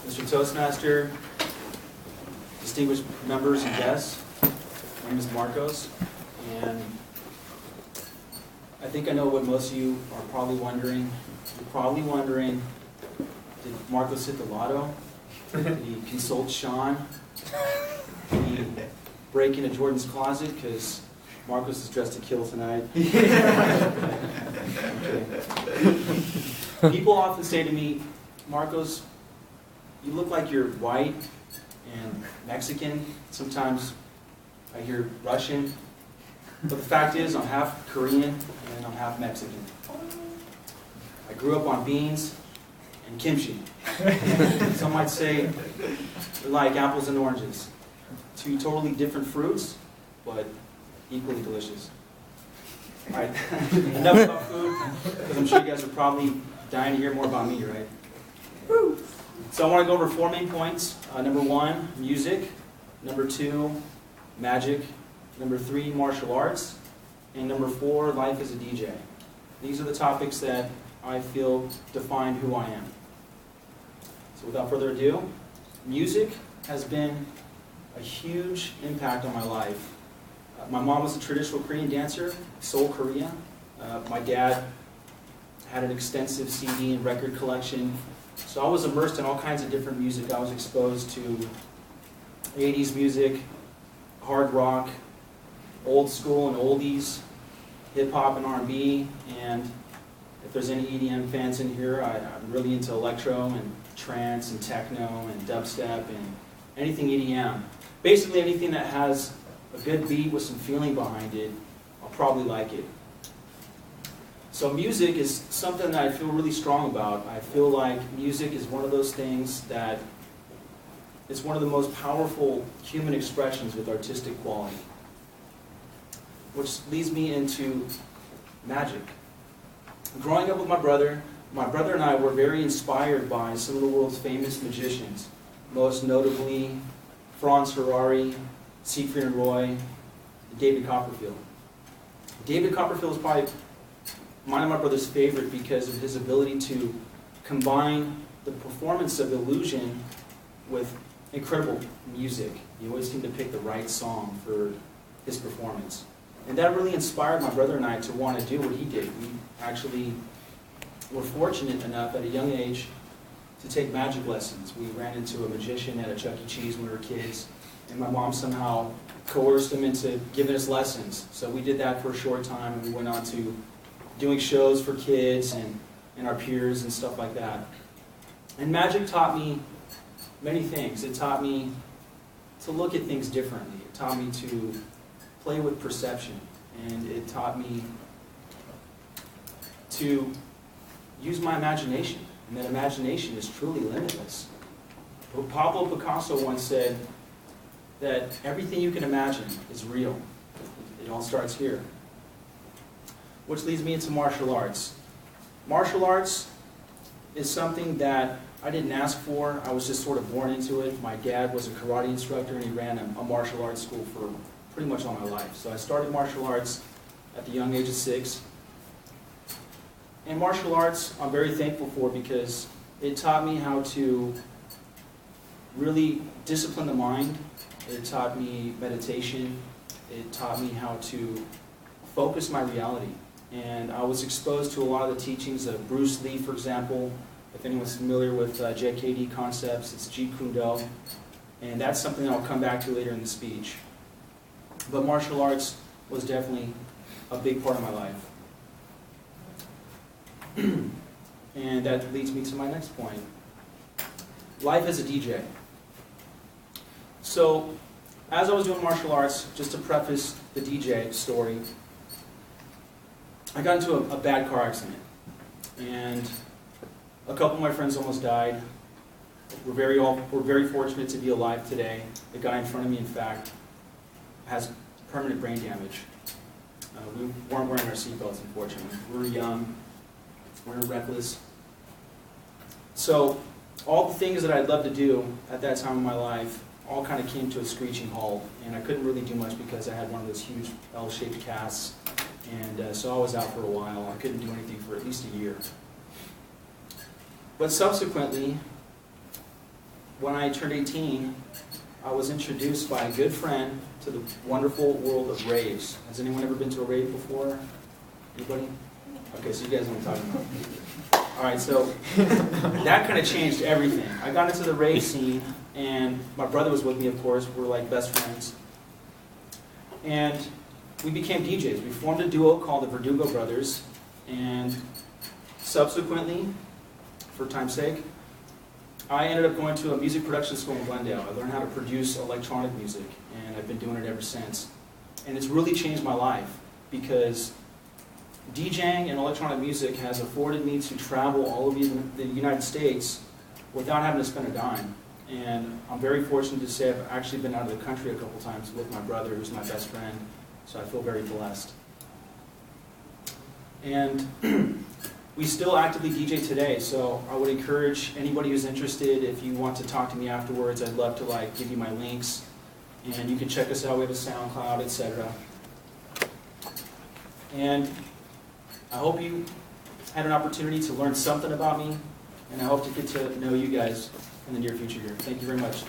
Mr. Toastmaster, distinguished members and guests, my name is Marcos, and I think I know what most of you are probably wondering. You're probably wondering, did Marcos hit the lotto? Did he consult Sean? Did he break into Jordan's closet? Because Marcos is dressed to kill tonight. Okay. People often say to me, Marcos, you look like you're white and Mexican. Sometimes I hear Russian. But the fact is, I'm half Korean and I'm half Mexican. I grew up on beans and kimchi. Some might say they're like apples and oranges. Two totally different fruits, but equally delicious. All right, enough about food, because I'm sure you guys are probably dying to hear more about me, right? So I want to go over 4 main points. Number 1, music. Number 2, magic. Number 3, martial arts. And number 4, life as a DJ. These are the topics that I feel define who I am. So without further ado, music has been a huge impact on my life. My mom was a traditional Korean dancer, Seoul, Korea. My dad had an extensive CD and record collection. So I was immersed in all kinds of different music. I was exposed to 80s music, hard rock, old school and oldies, hip-hop and R&B, and if there's any EDM fans in here, I'm really into electro and trance and techno and dubstep and anything EDM. Basically anything that has a good beat with some feeling behind it, I'll probably like it. So music is something that I feel really strong about. I feel like music is one of those things that it's one of the most powerful human expressions with artistic quality. Which leads me into magic. Growing up with my brother and I were very inspired by some of the world's famous magicians, most notably Franz Ferrari, Siegfried and Roy, and David Copperfield. David Copperfield is probably mine and my brother's favorite because of his ability to combine the performance of illusion with incredible music. He always seemed to pick the right song for his performance. And that really inspired my brother and I to want to do what he did. We actually were fortunate enough at a young age to take magic lessons. We ran into a magician at a Chuck E. Cheese when we were kids, and my mom somehow coerced him into giving us lessons. So we did that for a short time, and we went on to doing shows for kids and our peers and stuff like that. And magic taught me many things. It taught me to look at things differently. It taught me to play with perception. And it taught me to use my imagination. And that imagination is truly limitless. Pablo Picasso once said that everything you can imagine is real. It all starts here. Which leads me into martial arts. Martial arts is something that I didn't ask for. I was just sort of born into it. My dad was a karate instructor and he ran a martial arts school for pretty much all my life. So I started martial arts at the young age of 6. And martial arts I'm very thankful for because it taught me how to really discipline the mind. It taught me meditation. It taught me how to focus my reality. And I was exposed to a lot of the teachings of Bruce Lee, for example. If anyone's familiar with JKD concepts, it's Jeet Kune Do. And that's something I'll come back to later in the speech. But martial arts was definitely a big part of my life. And that leads me to my next point. Life as a DJ. So, as I was doing martial arts, just to preface the DJ story, I got into a bad car accident. And a couple of my friends almost died. We're very fortunate to be alive today. The guy in front of me, in fact, has permanent brain damage. We weren't wearing our seatbelts, unfortunately. We were young. We were reckless. So all the things that I'd love to do at that time in my life all kind of came to a screeching halt. And I couldn't really do much because I had one of those huge L-shaped casts. And so I was out for a while. I couldn't do anything for at least a year. But subsequently, when I turned 18, I was introduced by a good friend to the wonderful world of raves. Has anyone ever been to a rave before? Anybody? Okay, so you guys know what I'm talking about. All right, so that kind of changed everything. I got into the rave scene, and my brother was with me, of course. We're like best friends. And we became DJs. We formed a duo called the Verdugo Brothers, and subsequently, for time's sake, I ended up going to a music production school in Glendale. I learned how to produce electronic music, and I've been doing it ever since. And it's really changed my life, because DJing and electronic music has afforded me to travel all over the United States without having to spend a dime. And I'm very fortunate to say I've actually been out of the country a couple times with my brother, who's my best friend, so I feel very blessed. And we still actively DJ today, so I would encourage anybody who's interested, if you want to talk to me afterwards, I'd love to give you my links, and you can check us out. We have a SoundCloud, etc. And I hope you had an opportunity to learn something about me, and I hope to get to know you guys in the near future here. Thank you very much.